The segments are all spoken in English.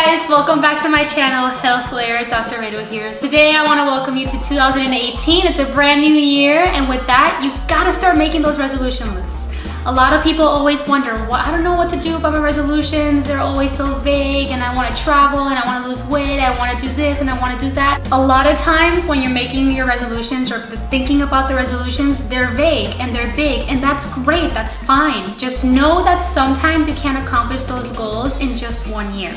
guys, welcome back to my channel, Health Layer. Dr. Rado here. Today I want to welcome you to 2018. It's a brand new year, and with that, you gotta start making those resolution lists. A lot of people always wonder, well, I don't know what to do about my resolutions. They're always so vague, and I want to travel, and I want to lose weight, I want to do this, and I want to do that. A lot of times when you're making your resolutions or thinking about the resolutions, they're vague and they're big, and that's great, that's fine. Just know that sometimes you can't accomplish those goals in just 1 year.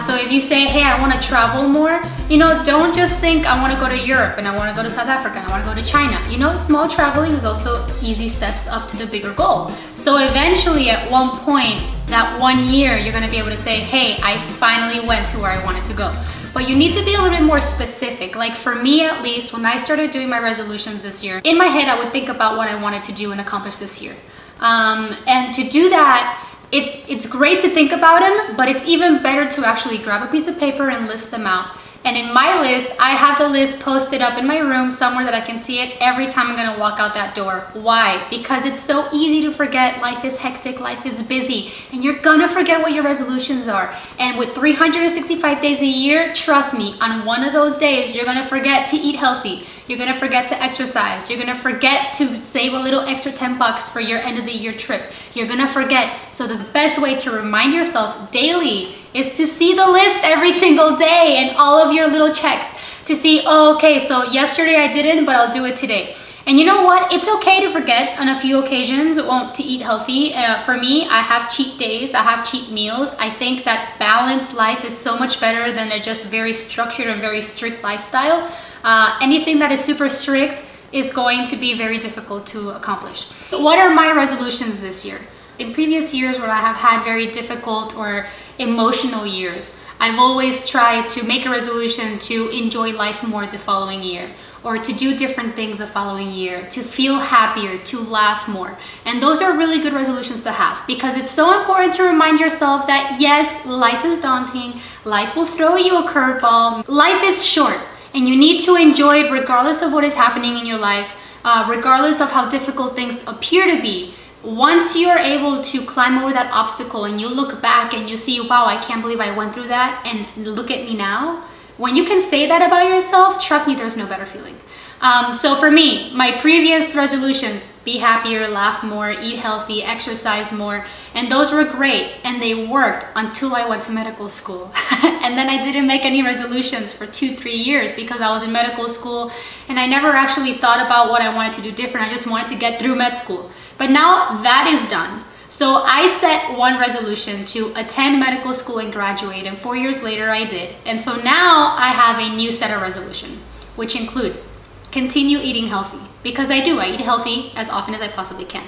So if you say, hey, I want to travel more, don't just think I want to go to Europe and I want to go to South Africa and I want to go to China. Small traveling is also easy steps up to the bigger goal. So eventually at one point, that 1 year, you're going to be able to say, hey, I finally went to where I wanted to go. But you need to be a little bit more specific. Like for me, at least, when I started doing my resolutions this year, in my head, I would think about what I wanted to do and accomplish this year. And to do that, it's great to think about them, but it's even better to actually grab a piece of paper and list them out. And in my list, I have the list posted up in my room somewhere that I can see it every time I'm gonna walk out that door. Why? Because it's so easy to forget. Life is hectic, life is busy, and you're gonna forget what your resolutions are. And with 365 days a year, trust me, on one of those days, you're gonna forget to eat healthy. You're gonna forget to exercise. You're gonna forget to save a little extra 10 bucks for your end of the year trip. You're gonna forget. So the best way to remind yourself daily is to see the list every single day and all of your little checks to see, oh, okay, so yesterday I didn't, but I'll do it today. And you know what? It's okay to forget on a few occasions to eat healthy. For me, I have cheat days, I have cheat meals. I think that balanced life is so much better than a just very structured and very strict lifestyle. Anything that is super strict is going to be very difficult to accomplish. What are my resolutions this year? In previous years where I have had very difficult or emotional years, I've always tried to make a resolution to enjoy life more the following year, or to do different things the following year, to feel happier, to laugh more. And those are really good resolutions to have, because it's so important to remind yourself that yes, life is daunting, life will throw you a curveball, life is short, and you need to enjoy it regardless of what is happening in your life, regardless of how difficult things appear to be. Once you're able to climb over that obstacle and you look back and you see, wow, I can't believe I went through that, and look at me now. When you can say that about yourself, trust me, there's no better feeling. So for me, my previous resolutions, be happier, laugh more, eat healthy, exercise more, and those were great, and they worked until I went to medical school. And then I didn't make any resolutions for 2-3 years because I was in medical school and I never actually thought about what I wanted to do different. I just wanted to get through med school. But now that is done. So I set one resolution to attend medical school and graduate, and 4 years later I did. And so now I have a new set of resolution, which include continue eating healthy, because I eat healthy as often as I possibly can.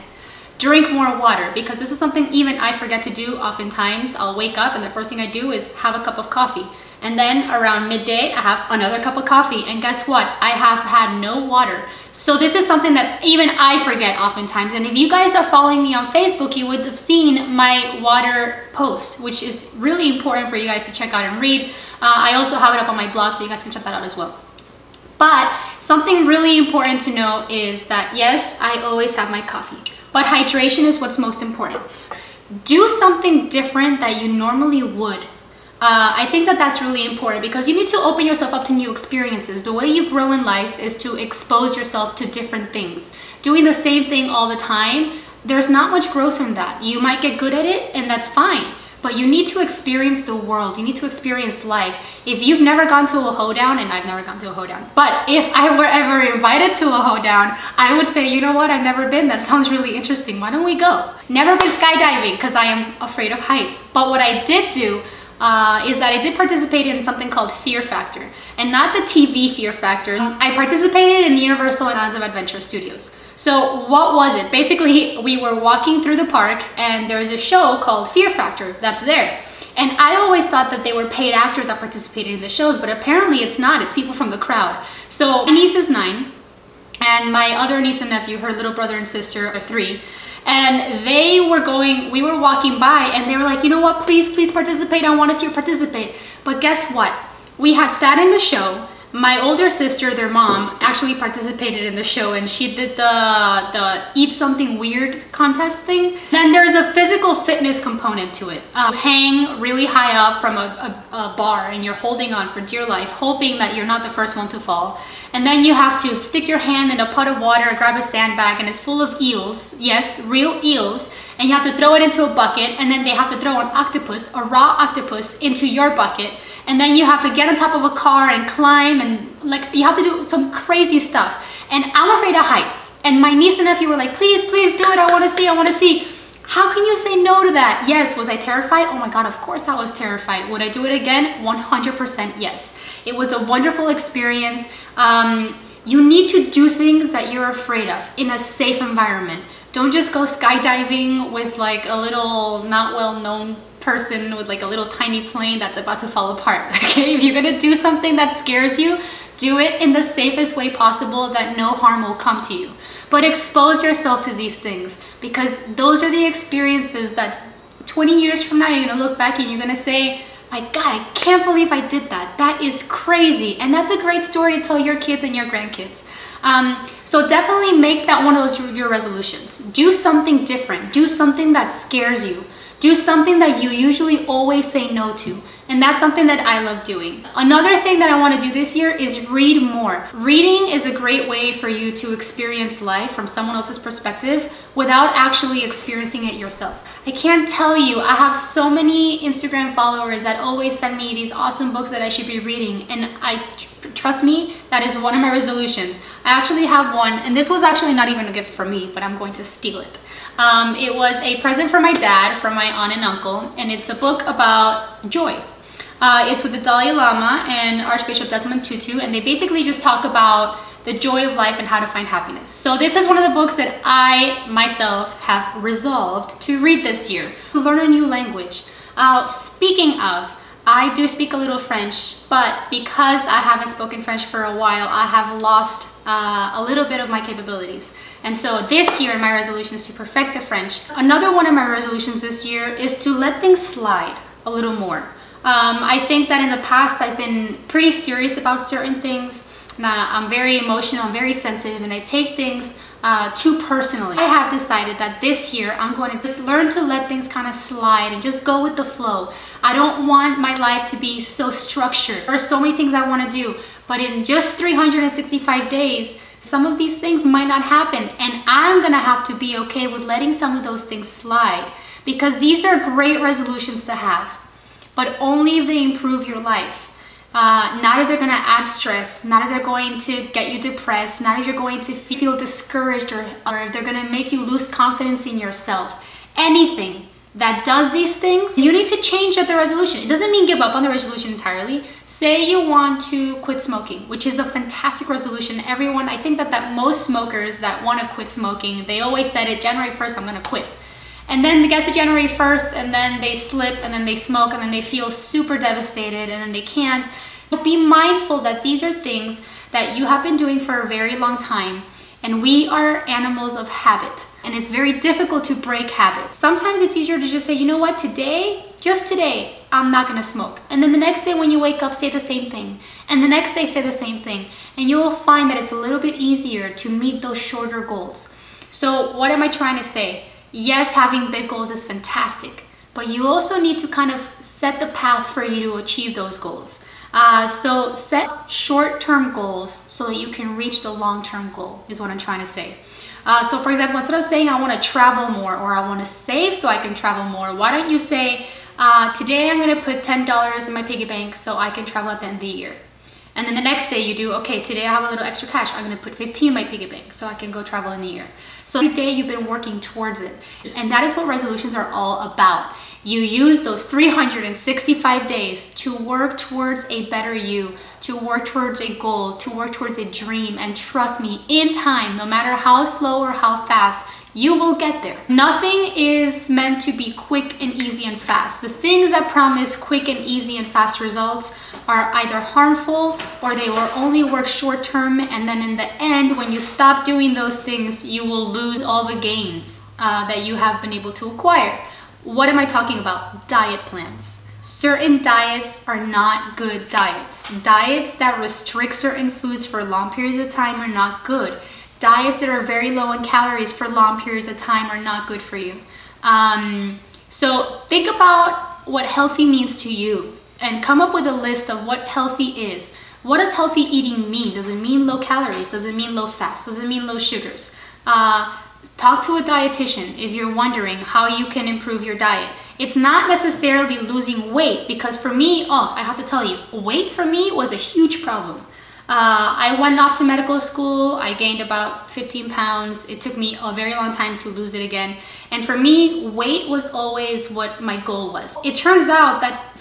Drink more water, because this is something even I forget to do oftentimes. I'll wake up and the first thing I do is have a cup of coffee. And then around midday, I have another cup of coffee. And guess what? I have had no water. So this is something that even I forget oftentimes. And if you guys are following me on Facebook, you would have seen my water post, which is really important for you guys to check out and read. I also have it up on my blog, so you guys can check that out as well. But something really important to know is that yes, I always have my coffee, but hydration is what's most important. Do something different that you normally would. I think that that's really important, because you need to open yourself up to new experiences. The way you grow in life is to expose yourself to different things. Doing the same thing all the time, there's not much growth in that. You might get good at it, and that's fine. But you need to experience the world. You need to experience life. If you've never gone to a hoedown, and I've never gone to a hoedown, but if I were ever invited to a hoedown, I would say, you know what, I've never been. That sounds really interesting. Why don't we go? Never been skydiving because I am afraid of heights. But what I did do is that I did participate in something called Fear Factor, and not the TV Fear Factor. I participated in the Universal Islands of Adventure Studios. So what was it? Basically, we were walking through the park and there's a show called Fear Factor that's there. And I always thought that they were paid actors that participated in the shows, but apparently it's not. It's people from the crowd. So my niece is 9 and my other niece and nephew, her little brother and sister, are 3. And we were walking by and they were like, you know what, please participate. I want to see you participate. But guess what? We had sat in the show. My older sister, their mom, actually participated in the show, and she did the eat something weird contest thing. Then there's a physical fitness component to it. You hang really high up from a bar and you're holding on for dear life, hoping that you're not the first one to fall. And then you have to stick your hand in a pot of water, grab a sandbag, and it's full of eels. Yes, real eels. And you have to throw it into a bucket, and then they have to throw an octopus, a raw octopus, into your bucket. And then you have to get on top of a car and climb, and like you have to do some crazy stuff. And I'm afraid of heights. And my niece and nephew were like, please, please do it. I want to see, I want to see. How can you say no to that? Yes. Was I terrified? Oh my God, of course I was terrified. Would I do it again? 100% yes. It was a wonderful experience. You need to do things that you're afraid of in a safe environment. Don't just go skydiving with like a little not well-known person with like a little tiny plane that's about to fall apart. Okay, if you're gonna do something that scares you, do it in the safest way possible that no harm will come to you. But expose yourself to these things, because those are the experiences that 20 years from now you're gonna look back and you're gonna say, my God, I can't believe I did that. That is crazy. And that's a great story to tell your kids and your grandkids. So definitely make that one of those your resolutions. Do something different. Do something that scares you. Do something that you usually always say no to. And that's something that I love doing. Another thing that I want to do this year is read more. Reading is a great way for you to experience life from someone else's perspective without actually experiencing it yourself. I can't tell you, I have so many Instagram followers that always send me these awesome books that I should be reading, and trust me, that is one of my resolutions. I actually have one, and this was actually not even a gift from me, but I'm going to steal it. It was a present from my dad, from my aunt and uncle, and it's a book about joy. It's with the Dalai Lama and Archbishop Desmond Tutu, and they basically just talk about the joy of life and how to find happiness. So this is one of the books that I myself have resolved to read this year, to learn a new language. Speaking of, I do speak a little French, but because I haven't spoken French for a while, I have lost a little bit of my capabilities. And so this year, my resolution is to perfect the French. Another one of my resolutions this year is to let things slide a little more. I think that in the past, I've been pretty serious about certain things. I'm very emotional, I'm very sensitive, and I take things too personally. I have decided that this year I'm going to just learn to let things kind of slide and just go with the flow. I don't want my life to be so structured. There are so many things I want to do, but in just 365 days, some of these things might not happen, and I'm gonna have to be okay with letting some of those things slide, because these are great resolutions to have, but only if they improve your life. Not if they're gonna add stress, not if they're going to get you depressed, not if you're going to feel discouraged, or if they're gonna make you lose confidence in yourself. Anything that does these things, you need to change the resolution. It doesn't mean give up on the resolution entirely. Say you want to quit smoking, which is a fantastic resolution. Everyone, I think that most smokers that want to quit smoking, they always said it, January 1st, I'm gonna quit. And then they get to January 1st, and then they slip, and then they smoke, and then they feel super devastated, and then they can't. But be mindful that these are things that you have been doing for a very long time, and we are animals of habit, and it's very difficult to break habits. Sometimes it's easier to just say, you know what, today, just today, I'm not gonna smoke. And then the next day when you wake up, say the same thing. And the next day, say the same thing. And you will find that it's a little bit easier to meet those shorter goals. So what am I trying to say? Yes, having big goals is fantastic, but you also need to kind of set the path for you to achieve those goals. So set short-term goals so that you can reach the long-term goal, is what I'm trying to say. So for example, instead of saying I want to travel more, or I want to save so I can travel more, why don't you say, today I'm going to put $10 in my piggy bank so I can travel at the end of the year. And then the next day you do, okay, today I have a little extra cash, I'm going to put 15 in my piggy bank so I can go travel in the year. So every day you've been working towards it. And that is what resolutions are all about. You use those 365 days to work towards a better you, to work towards a goal, to work towards a dream. And trust me, in time, no matter how slow or how fast, you will get there. Nothing is meant to be quick and easy and fast. The things that promise quick and easy and fast results are either harmful, or they will only work short term, and then in the end, when you stop doing those things, you will lose all the gains that you have been able to acquire. What am I talking about? Diet plans. Certain diets are not good diets. Diets that restrict certain foods for long periods of time are not good. Diets that are very low in calories for long periods of time are not good for you. So think about what healthy means to you and come up with a list of what healthy is. What does healthy eating mean? Does it mean low calories? Does it mean low fats? Does it mean low sugars? Talk to a dietitian if you're wondering how you can improve your diet. It's not necessarily losing weight, because for me, I have to tell you, weight for me was a huge problem. I went off to medical school. I gained about 15 pounds. It took me a very long time to lose it again. And for me, weight was always what my goal was. It turns out that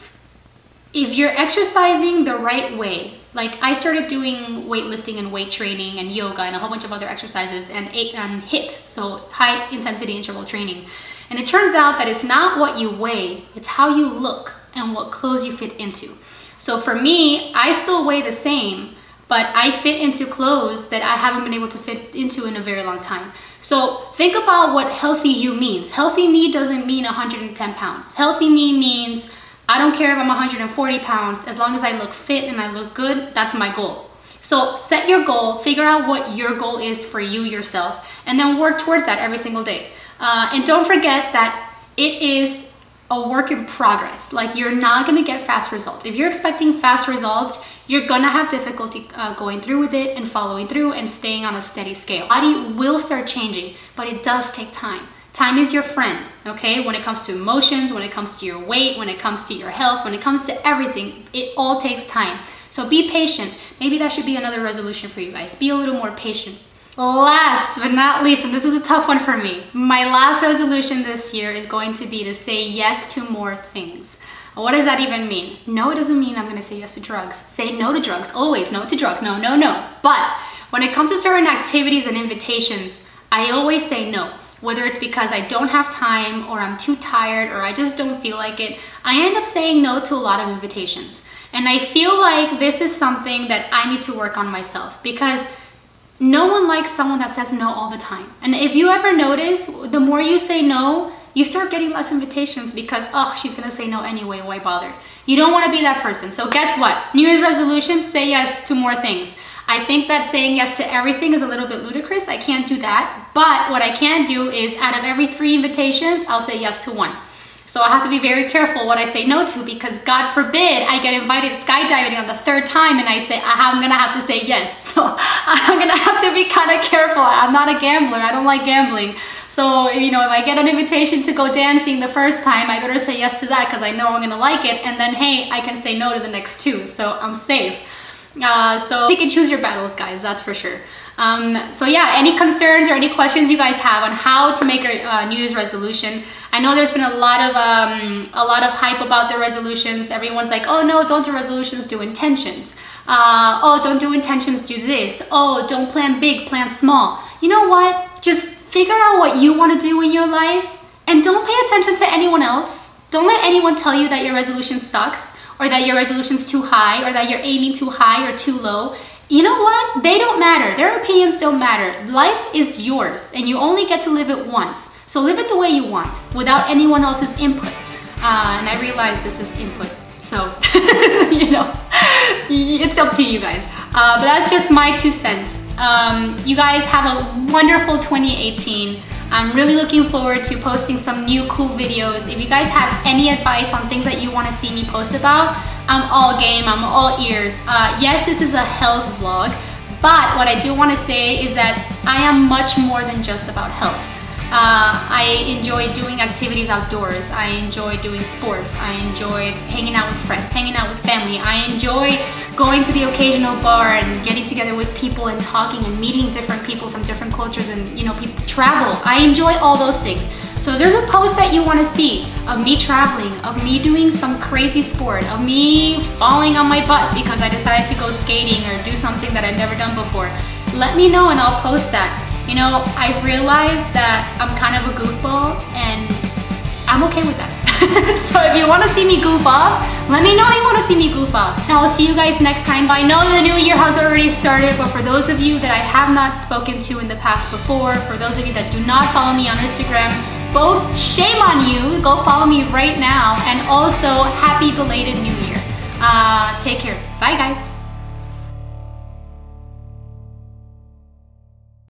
if you're exercising the right way, like I started doing weightlifting and weight training and yoga and a whole bunch of other exercises and HIIT, so high intensity interval training. And it turns out that it's not what you weigh, it's how you look and what clothes you fit into. So for me, I still weigh the same, but I fit into clothes that I haven't been able to fit into in a very long time. So think about what healthy you means. Healthy me doesn't mean 110 pounds. Healthy me means I don't care if I'm 140 pounds, as long as I look fit and I look good, that's my goal. So set your goal, figure out what your goal is for you yourself, and then work towards that every single day. And don't forget that it is a work in progress. Like, you're not gonna get fast results. If you're expecting fast results, you're gonna have difficulty going through with it and following through and staying on a steady scale. Body will start changing, but it does take time. Time is your friend, okay? When it comes to emotions, when it comes to your weight, when it comes to your health, when it comes to everything, it all takes time. So be patient. Maybe that should be another resolution for you guys. Be a little more patient. Last but not least, and this is a tough one for me, my last resolution this year is going to be to say yes to more things. What does that even mean? No, it doesn't mean I'm gonna say yes to drugs. Say no to drugs, always no to drugs, no, no, no. But when it comes to certain activities and invitations, I always say no. Whether it's because I don't have time or I'm too tired or I just don't feel like it, I end up saying no to a lot of invitations. And I feel like this is something that I need to work on myself, because no one likes someone that says no all the time. And if you ever notice, the more you say no, you start getting less invitations because, oh, she's gonna say no anyway, why bother? You don't wanna be that person. So guess what? New Year's resolution, say yes to more things. I think that saying yes to everything is a little bit ludicrous. I can't do that. But what I can do is, out of every 3 invitations, I'll say yes to 1. So I have to be very careful what I say no to, because God forbid I get invited skydiving on the 3rd time and I say I'm gonna have to say yes. So I'm gonna have to be kind of careful. I'm not a gambler. I don't like gambling. So, you know, if I get an invitation to go dancing the 1st time, I better say yes to that because I know I'm gonna like it. And then, hey, I can say no to the next 2. So I'm safe. So you can choose your battles, guys, that's for sure. So yeah, any concerns or any questions you guys have on how to make a New Year's resolution? I know there's been a lot of hype about the resolutions. Everyone's like, oh no, don't do resolutions, do intentions. Oh, don't do intentions, do this. Oh, don't plan big, plan small. You know what? Just figure out what you want to do in your life and don't pay attention to anyone else. Don't let anyone tell you that your resolution sucks, or that your resolution's too high, or that you're aiming too high or too low. You know what? They don't matter. Their opinions don't matter. Life is yours and you only get to live it once. So live it the way you want without anyone else's input. And I realize this is input. So, you know, it's up to you guys. But that's just my 2 cents. You guys have a wonderful 2018. I'm really looking forward to posting some new cool videos. If you guys have any advice on things that you want to see me post about, I'm all game, I'm all ears. Yes, this is a health vlog, but what I do want to say is that I am much more than just about health. I enjoy doing activities outdoors. I enjoy doing sports. I enjoy hanging out with friends, hanging out with family. I enjoy going to the occasional bar and getting together with people and talking and meeting different people from different cultures and, you know, travel. I enjoy all those things. So if there's a post that you want to see of me traveling, of me doing some crazy sport, of me falling on my butt because I decided to go skating or do something that I've never done before, let me know and I'll post that. You know, I've realized that I'm kind of a goofball and I'm okay with that. So if you want to see me goof off, let me know you want to see me goof off. And I'll see you guys next time. I know the new year has already started, but for those of you that I have not spoken to in the past before, for those of you that do not follow me on Instagram, both, shame on you. Go follow me right now. And also, happy belated New Year. Take care. Bye, guys.